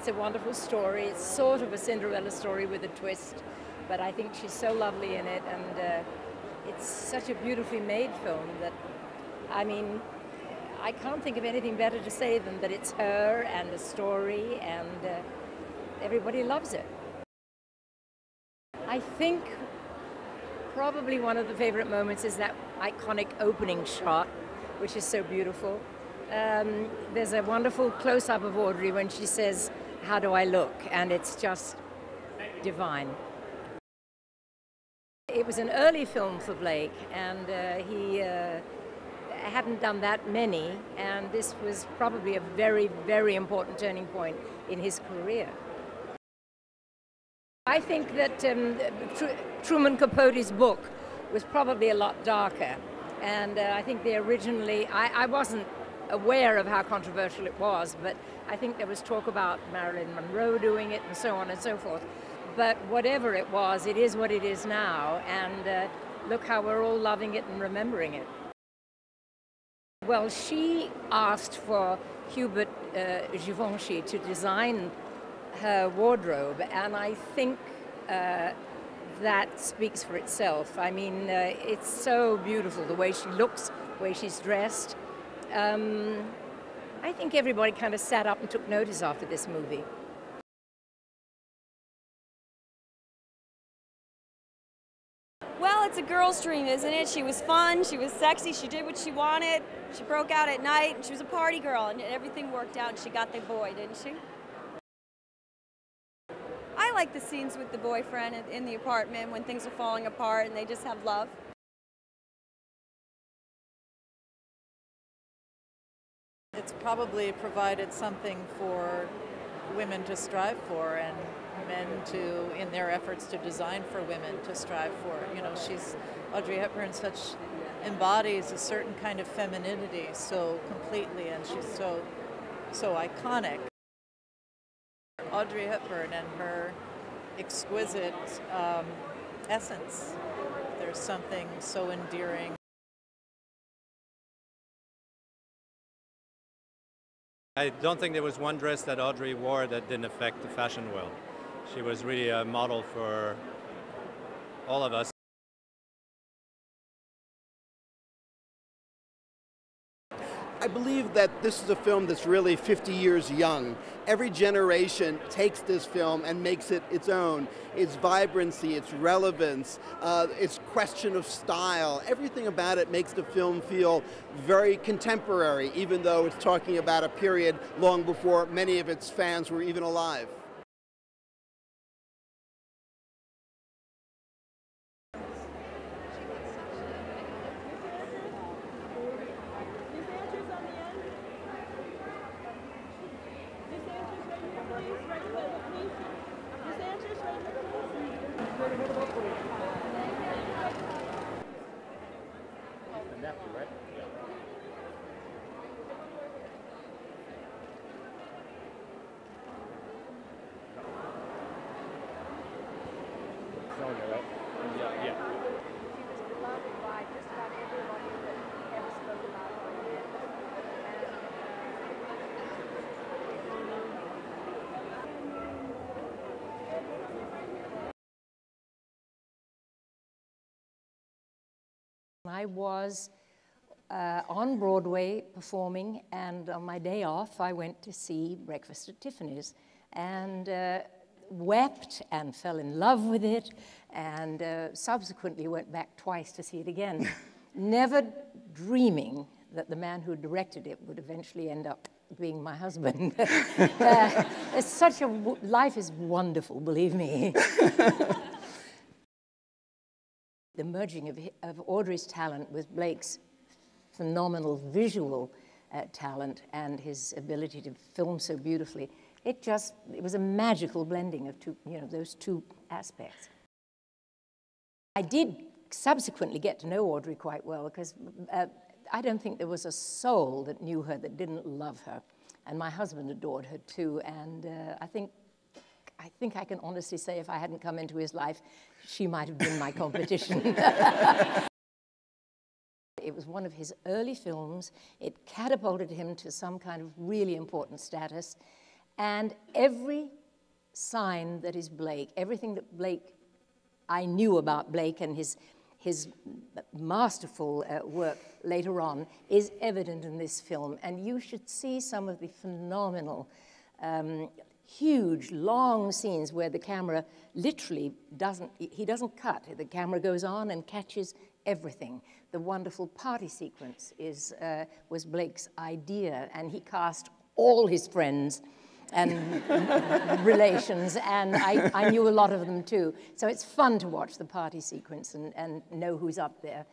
it's a wonderful story. It's sort of a Cinderella story with a twist, but I think she's so lovely in it, and it's such a beautifully made film that, I mean, I can't think of anything better to say than that it's her and the story, and everybody loves it. I think probably one of the favorite moments is that iconic opening shot, which is so beautiful. There's a wonderful close-up of Audrey when she says, "How do I look?" And it's just divine. It was an early film for Blake, and he hadn't done that many, and this was probably a very, very important turning point in his career. I think that Truman Capote's book was probably a lot darker, and I think they originally, I wasn't aware of how controversial it was, but I think there was talk about Marilyn Monroe doing it and so on and so forth. But whatever it was, it is what it is now, and look how we're all loving it and remembering it. Well, she asked for Hubert Givenchy to design her wardrobe, and I think that speaks for itself. I mean, it's so beautiful, the way she looks, the way she's dressed. I think everybody kind of sat up and took notice after this movie. Well, it's a girl's dream, isn't it? She was fun, she was sexy, she did what she wanted, she broke out at night, and she was a party girl, and everything worked out, and she got the boy, didn't she? I like the scenes with the boyfriend in the apartment when things are falling apart and they just have love. It's probably provided something for women to strive for, and men to, in their efforts to design for women, to strive for. You know, Audrey Hepburn embodies a certain kind of femininity so completely, and she's so iconic. Audrey Hepburn and her exquisite essence, there's something so endearing. I don't think there was one dress that Audrey wore that didn't affect the fashion world. She was really a model for all of us. I believe that this is a film that's really 50 years young. Every generation takes this film and makes it its own. Its vibrancy, its relevance, its question of style, everything about it makes the film feel very contemporary, even though it's talking about a period long before many of its fans were even alive. I was on Broadway performing, and on my day off I went to see Breakfast at Tiffany's, and wept and fell in love with it, and subsequently went back twice to see it again, never dreaming that the man who directed it would eventually end up being my husband. It's such a, life is wonderful, believe me. The merging of Audrey's talent with Blake's phenomenal visual talent and his ability to film so beautifully, it was a magical blending of those two aspects. I did subsequently get to know Audrey quite well, because I don't think there was a soul that knew her that didn't love her. And my husband adored her too, and I think I can honestly say if I hadn't come into his life, she might have been my competition. It was one of his early films. It catapulted him to some kind of really important status. And every sign that is Blake, everything that Blake, I knew about Blake and his masterful work later on is evident in this film. And you should see some of the phenomenal, huge, long scenes where the camera literally he doesn't cut. The camera goes on and catches everything. The wonderful party sequence was Blake's idea, and he cast all his friends and relations, and I knew a lot of them too. So it's fun to watch the party sequence and know who's up there.